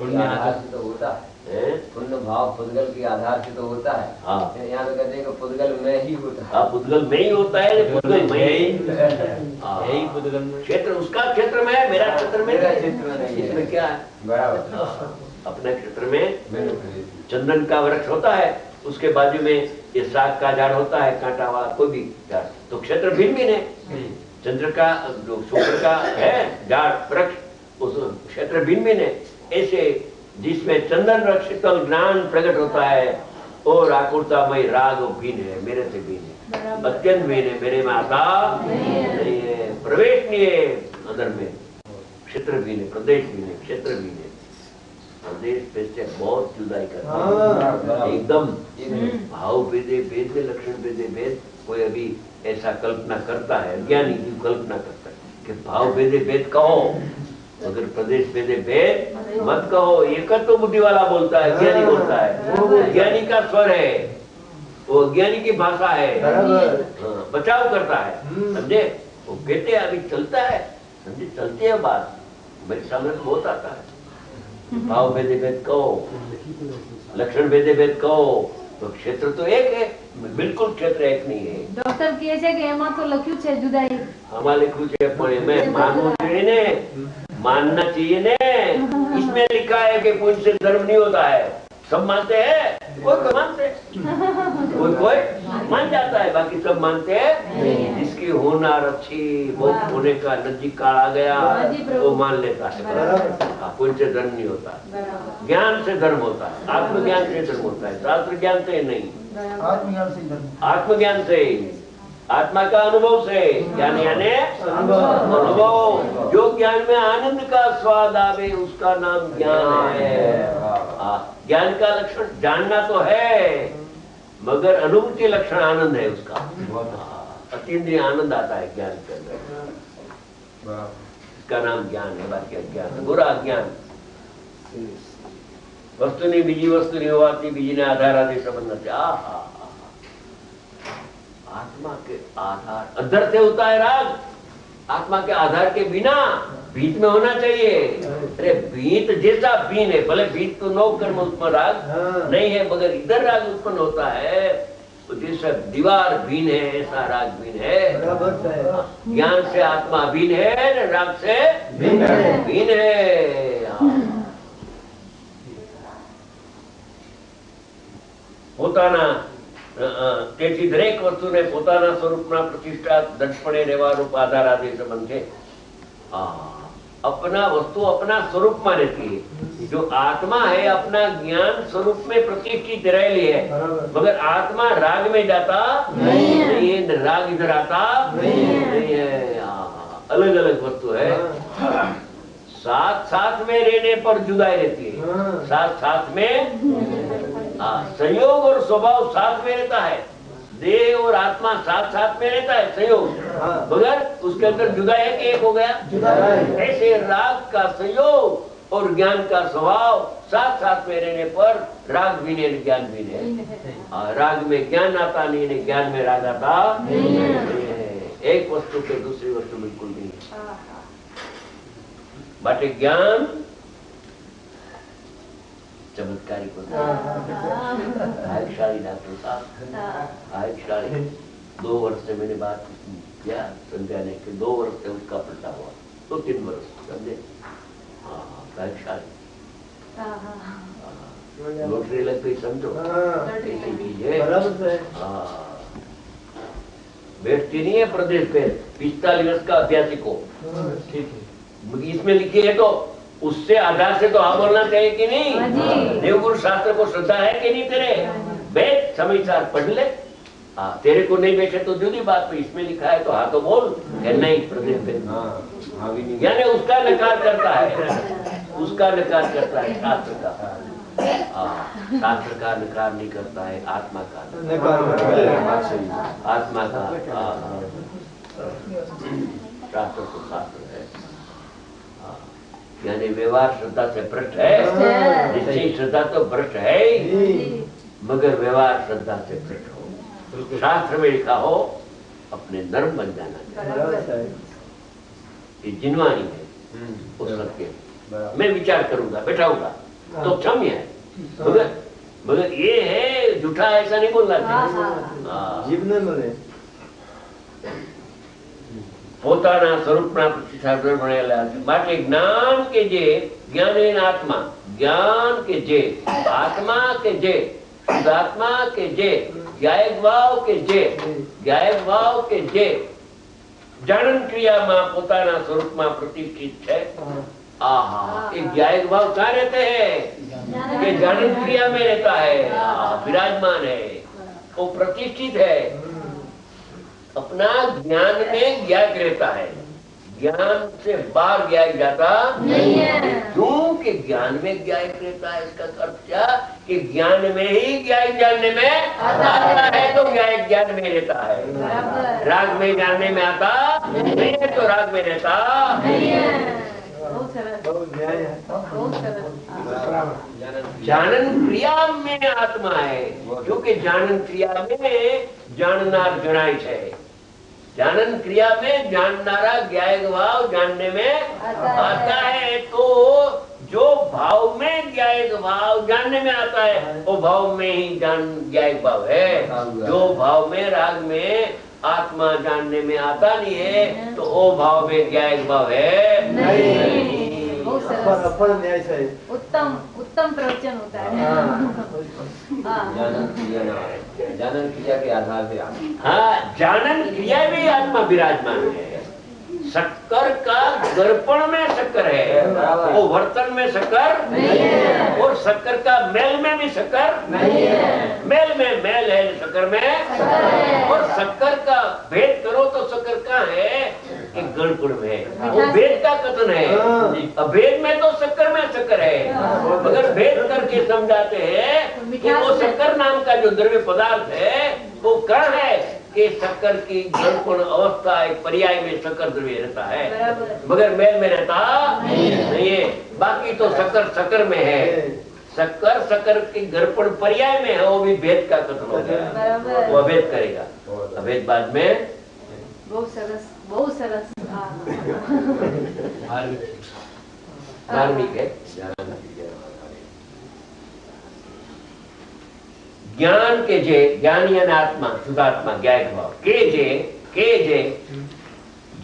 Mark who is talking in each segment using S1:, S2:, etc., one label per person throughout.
S1: के आधार से तो होता है, पुण्य भाव पुद्गल के आधार से तो होता है।
S2: हाँ,
S1: यहाँ तो कहते हैं कि पुद्गल में ही होता है।
S2: हाँ, पुद्गल में ही होता है, पुद्गल में ही
S3: यही पुद्गल में
S2: क्षेत्र उसका क्षेत्र में है, मेरा क्षेत्र में
S1: मेरा क्षेत्र में नहीं है।
S2: इसमें क्या है?
S1: बराबर।
S2: अपने क्षेत्र में चंदन का वृक्ष होता है, उसके बाजू में ये साग का झाड़ होता है, कांटा वाला कोई भी झाड़, तो क्षेत्र भिन्न भिन्न है। चंद्र का जो शुक्र का है झाड़ वृक्ष, उस क्षेत्र भिन्न भिन्न है। ऐसे जिसमें चंदन वृक्ष शीतल ज्ञान प्रकट होता है और आकुरतामय राग भिन्न है, मेरे से भिन्न है, अत्यंत भिन्न है, मेरे में आता नहीं है, प्रवेश नहीं है अंदर में। क्षेत्र भिन्न है, प्रदेश भिन्न है, क्षेत्र भिन्न है, प्रदेश से बहुत जुदाई करता है एकदम। भाव भेदे भेद में लक्षण भेदे भेद, कोई अभी ऐसा कल्पना करता है, अज्ञानी की कल्पना करता है कि भाव भेदे भेद कहो, अगर प्रदेश भेदे भेद मत कहो। एकत्व बुद्धि वाला बोलता है, ज्ञानी बोलता है, ज्ञानी का स्वर है, वो ज्ञानी की भाषा है, बचाव करता है, समझे? वो कहते अभी चलता है, समझे, चलती है बात, मेरे सामने तो बहुत आता है। भाव भेदे भेद कहो, लक्षण भेदे भेद कहो, तो क्षेत्र तो एक है, बिल्कुल क्षेत्र एक नहीं है।
S4: डॉक्टर કહે છે કે એમાં તો લખ્યું છે जुदाई,
S2: हमारे लिखू છે પણ मैं मानવું જોઈએ ने, मानना चाहिए ने। इसमें लिखा है कि पुण्य से धर्म नहीं होता है, सब मानते हैं, कोई मानते, कोई मान जाता है, बाकी सब मानते हैं। जिसकी होनार अच्छी, बहुत होने का नजदीक काल आ गया, वो मान लेता है। पुण्य से धर्म नहीं होता, ज्ञान से धर्म होता है, आत्मज्ञान से धर्म होता है, शास्त्र ज्ञान से नहीं, आत्मज्ञान से, आत्मा का अनुभव से। ज्ञान यानी अनुभव, जो ज्ञान में आनंद का स्वाद आवे उसका नाम ज्ञान है। ज्ञान का लक्षण जानना तो है, मगर अनुभूति लक्षण आनंद है उसका, अतीन्द्रिय आनंद आता है ज्ञान के अंदर, इसका नाम ज्ञान है, बाकी अज्ञान, बुरा अज्ञान। वस्तुनी बीजी वस्तुनी होवाती बीजी ने आधार आदि संबंध નથી। आत्मा के आधार अंदर से होता है राग, आत्मा के आधार के बिना भीत में होना चाहिए। अरे भीत जैसा बीन है, भले भीत तो नौ कर्म उत्पन्न राग नहीं है, मगर इधर राग उत्पन्न होता है, तो जैसा दीवार बीन है ऐसा राग बीन है। ज्ञान से आत्मा बीन है, राग से बीन है। પોતાના તેથી દરેક વસ્તુને પોતાના સ્વરૂપના પ્રતિષ્ઠા દક્ષપણે રહેવા રૂપ આધાર આદિ સંબંધ છે। अपना वस्तु अपना स्वरूप में रहती है, जो आत्मा है अपना ज्ञान स्वरूप में प्रतिष्ठित रहेली है, मगर आत्मा राग में जाता नहीं है, राग इधर आता नहीं है, अलग अलग वस्तु है। साथ साथ में रहने पर जुदाई रहती है, साथ साथ में संयोग और स्वभाव साथ में रहता है, देह और आत्मा साथ साथ में रहता है, संयोग, मगर उसके अंदर जुदाई है कि एक हो गया। ऐसे राग का संयोग और ज्ञान का स्वभाव साथ साथ में रहने पर राग भी नहीं, ज्ञान भी नहीं। राग में ज्ञान आता नहीं है, ज्ञान में राग आता नहीं है। एक वस्तु के दूसरी वस्तु बिल्कुल नहीं है। बाटे ज्ञान चमत्कारिक होता है। भाग्यशाली डॉक्टर साहब, भाग्यशाली। 2 वर्ष से मैंने बात किया संध्या ने कि 2 वर्ष से उसका पलटा हुआ, 2-3 वर्ष, समझे? भाग्यशाली, लॉटरी लग गई समझो, ऐसी चीज है। बैठती नहीं है प्रदेश पे 45 वर्ष का अभ्यासी को, ठीक है, इसमें लिखी है तो उससे आधार से तो हाँ बोलना चाहिए कि नहीं? देवगुरु शास्त्र को श्रद्धा है कि नहीं तेरे? बैठ समझदार पढ़ ले। तेरे को नहीं बैठे तो जुदी बात, पे इसमें लिखा है तो हाँ तो बोल, नहीं प्रदेश पे यानी उसका नकार करता है, उसका नकार करता है शास्त्र का। शास्त्र का नकार नहीं करता है, आत्मा का आत्मा का शास्त्र तो शास्त्र है। यानी व्यवहार श्रद्धा से भ्रष्ट है, निश्चय श्रद्धा तो भ्रष्ट है ही, मगर व्यवहार श्रद्धा से भ्रष्ट हो। शास्त्र में लिखा हो अपने नर्म बन जाना, ये जिनवानी है उस सत्य। मैं विचार करूंगा, बैठाऊंगा, तो क्षम्य है। मगर ये है झूठा, ऐसा नहीं बोलना चाहिए।
S3: જીભને મળે
S2: પોતાના સ્વરૂપના પ્રતિષ્ઠા ભણેલા છે માટે જ્ઞાન કે જે જ્ઞાન આત્મા, જ્ઞાન કે જે આત્મા કે જે શુદ્ધાત્મા કે જે જ્ઞાયક ભાવ કે જે જ્ઞાયક ભાવ કે જે જાણન ક્રિયામાં પોતાના સ્વરૂપમાં પ્રતિષ્ઠિત છે। आहा, ये ज्ञायक भाव कहाँ रहते हैं? ये जानन क्रिया में रहता है, विराजमान है, वो प्रतिष्ठित है, अपना ज्ञान में ज्ञायक रहता है, ज्ञान से बाहर ज्ञायक जाता नहीं है। क्यों कि ज्ञान में ज्ञायक रहता है। इसका अर्थ क्या कि ज्ञान में ही ज्ञायक जानने में आता है, तो ज्ञायक ज्ञान में रहता है। राग में जानने में आता नहीं है, तो राग में रहता नहीं है। जानन क्रिया में आत्मा है, क्योंकि जानन क्रिया में जाननार जनाय है। जानन क्रिया में जाननारा ज्ञायक भाव जानने में आता है। तो जो भाव में ज्ञायक भाव जानने में आता है, वो भाव में ही जान ज्ञायक भाव है। जो भाव में राग में आत्मा जानने में आता नहीं है, तो वो भाव में ज्ञायक भाव है नहीं।
S4: उत्तम उत्तम प्रवचन होता है।
S1: जानन क्रिया के आधार से
S2: हाँ, जानन क्रिया में आत्मा विराजमान है। शक्कर का दर्पण में शक्कर है, वो वर्तन में शक्कर नहीं है। और शक्कर का मेल में भी शक्कर नहीं है। मेल में मेल है, शक्कर में और शक्कर का भेद करो तो शक्कर कहाँ है? कि गणपुर में। वो भेद का कथन है। अभेद में तो शक्कर में शक्कर है, मगर भेद करके समझाते हैं कि वो शक्कर नाम का जो द्रव्य पदार्थ है वो कहाँ है? कि शक्कर की गणपुर अवस्था एक पर्याय में शक्कर द्रव्य रहता है, मगर मेल में रहता नहीं है। बाकी तो शक्कर शक्कर में है। शक्कर शक्कर की गणपुर पर्याय में है, वो भी भेद का कथन हो गया। वो अभेद करेगा, अभेद बाद में।
S4: बहुत सरस, बहुत सरस।
S2: धार्मिक है। ज्ञान के जे ज्ञानी आत्मा शुद्धात्मा ज्ञायक भाव के जे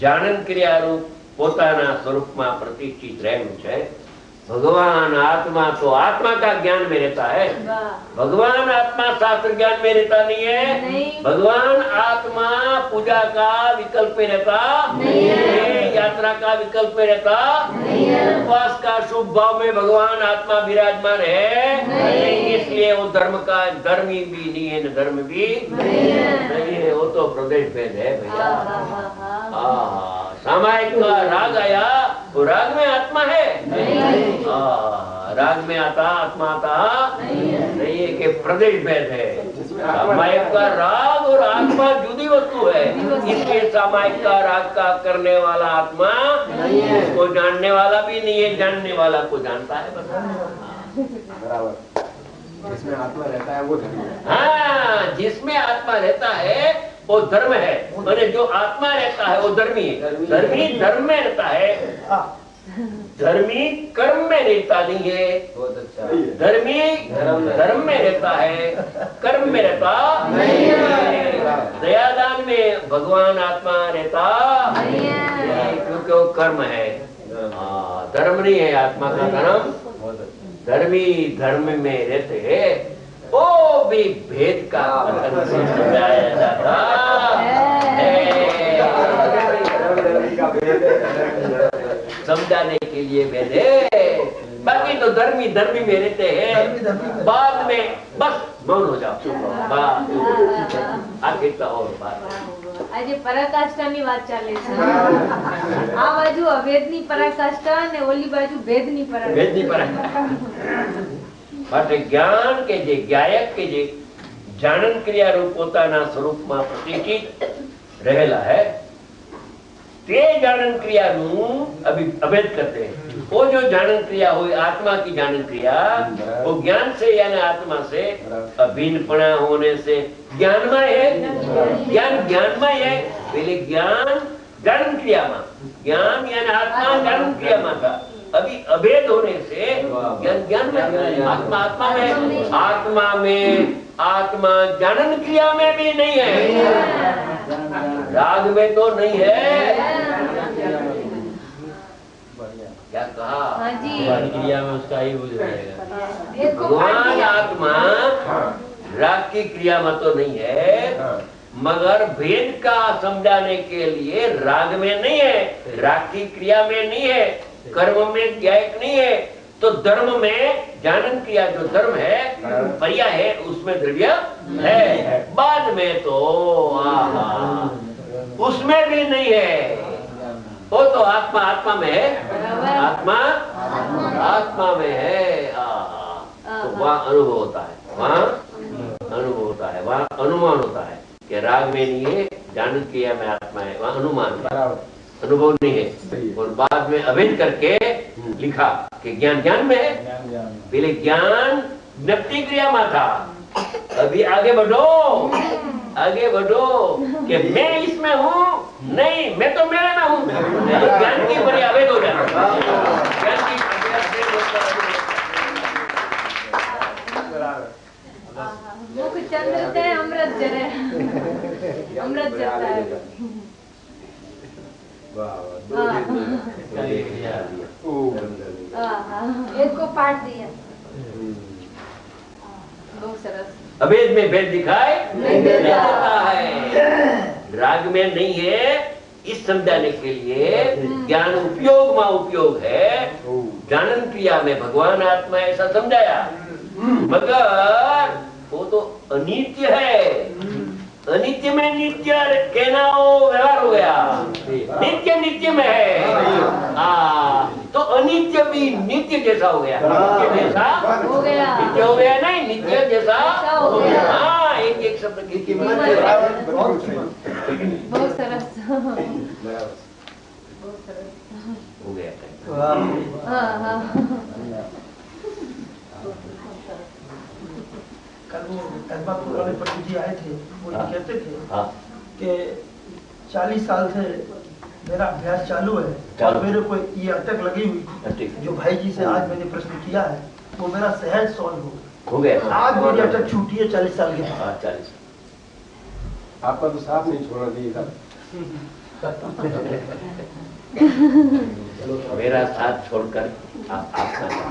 S2: जानन क्रिया रूप પોતાના સ્વરૂપમાં પ્રતિષ્ઠિત રહેલું છે। भगवान आत्मा तो आत्मा का ज्ञान में रहता है। भगवान आत्मा शास्त्र ज्ञान में रहता नहीं है। भगवान आत्मा पूजा का विकल्प में रहता नहीं है, यात्रा का विकल्प में रहता नहीं है, उपवास का शुभ भाव में भगवान आत्मा विराजमान है नहीं। इसलिए वो धर्म का धर्मी भी नहीं है, न धर्म भी नहीं है। वो तो प्रदेश भेद है भैया। सामायिक का राग आया, वो राग में आत्मा है नहीं। राग में आता आत्मा आता नहीं है कि प्रदेश भेद है। सामायिक का राग और आत्मा जुदी वस्तु है, इसलिए सामायिक का राग का करने वाला आत्मा उसको जानने वाला भी नहीं है, जानने वाला को जानता है बस।
S1: बराबर, जिसमें आत्मा रहता है वो धर्म है।
S2: हाँ, जिसमें आत्मा रहता है वो धर्म है, और जो आत्मा रहता है वो धर्मी है। धर्मी धर्म में रहता है, धर्मी कर्म में रहता नहीं है।
S1: बहुत अच्छा।
S2: धर्मी धर्म में रहता है, कर्म में रहता नहीं है। दयादान में भगवान आत्मा रहता नहीं है, क्योंकि वो कर्म है। धर्म नहीं है आत्मा का धर्म। धर्मी धर्म में रहते हैं, वो भी भेद का समझाया जाता है। समझाने के लिए भेद है। बाकी तो धर्मी धर्मी में रहते हैं, बाद में बस मौन हो जाओ, चुप रहो, बस आगे का और बात।
S4: આજે પરાકાષ્ઠાની વાત ચાલે છે। આ બાજુ અભેદની પરાકાષ્ઠા અને ઓલી બાજુ ભેદની પરાકાષ્ઠા।
S2: भेदनी पराकाष्ठा માટે જ્ઞાન કે જે જ્ઞાયક કે જે જાણન ક્રિયા રૂપ પોતાના સ્વરૂપમાં પ્રતિષ્ઠિત રહેલા है, તે જાણન ક્રિયાનું અભેદ करते हैं। वो जो जानन क्रिया हुई आत्मा की जानन क्रिया, वो ज्ञान से यानी आत्मा से अभिन्नपना होने से ज्ञानमय है। ज्ञान ज्ञानमय है। पहले ज्ञान जानन क्रिया में, ज्ञान यानी आत्मा जानन क्रिया में था, अभी अभेद होने से ज्ञान ज्ञान में, आत्मा आत्मा में, आत्मा में, आत्मा जानन क्रिया में भी नहीं है, राग में तो नहीं है। क्या कहा?
S4: हाँ जी।
S3: क्रिया में उसका ही बोझ रहेगा।
S4: एक को काट
S2: भगवान
S4: दिया।
S2: आत्मा राग की क्रिया में तो नहीं है, मगर भेद का समझाने के लिए राग में नहीं है, राग की क्रिया में नहीं है, कर्म में ज्ञायक नहीं है, तो धर्म में जानन क्रिया जो धर्म है, पर्याय है, उसमें द्रव्य है। बाद में तो उसमें भी नहीं है, वो तो आत्मा आत्मा में है, आत्मा आत्मा में है। तो वहाँ अनुभव होता है, वहाँ अनुभव होता है, वहाँ अनुमान होता है कि राग में नहीं है, जानन क्रिया में आत्मा है, वहाँ अनुमान है, अनुभव नहीं है। और बाद में अभेद करके लिखा कि ज्ञान ज्ञान में है, पहले ज्ञान ज्ञप्ति क्रिया में था, अभी आगे बढ़ो, आगे बढ़ो कि मैं इसमें हूँ, नहीं मैं तो मेरे में हूँ, तो ज्ञान की बड़ी अभेद हो जाता है, ज्ञान की
S4: मुख चंद्र ते अमृत जरे, अमृत जरता है। एक को पाठ दिया। बहुत सरस।
S2: अभेद में भेद दिखाई नहीं देता है, राग में नहीं है, इस समझाने के लिए ज्ञान उपयोग में उपयोग है, जानन क्रिया में भगवान आत्मा ऐसा समझाया, मगर वो तो अनित्य है, अनित्य में नित्य कहना वो व्यवहार हो गया, नित्य नित्य में है, तो अनित्य भी नित्य जैसा हो गया, नित्य जैसा
S4: हो गया,
S2: नित्य हो गया, नहीं नित्य जैसा
S4: हो गया।
S2: हाँ, एक एक शब्द की कीमत
S4: बहुत सरस।
S2: हो गया।
S4: हाँ हाँ।
S5: कल वो अहमदपुर वाले पंडित जी आए थे, वो ये कहते थे
S2: हाँ।
S5: कि 40 साल से मेरा अभ्यास चालू है और मेरे को ये अटक लगी हुई
S2: ठीक
S5: जो भाई जी से आज मैंने प्रश्न किया है वो मेरा सहज सॉल्व
S2: हो गया।
S5: आज मेरी अटक छूटी है 40 साल के बाद।
S2: हाँ 40।
S6: आपका तो साथ नहीं छोड़ना चाहिए था।
S2: मेरा साथ छोड़कर आप आपका साथ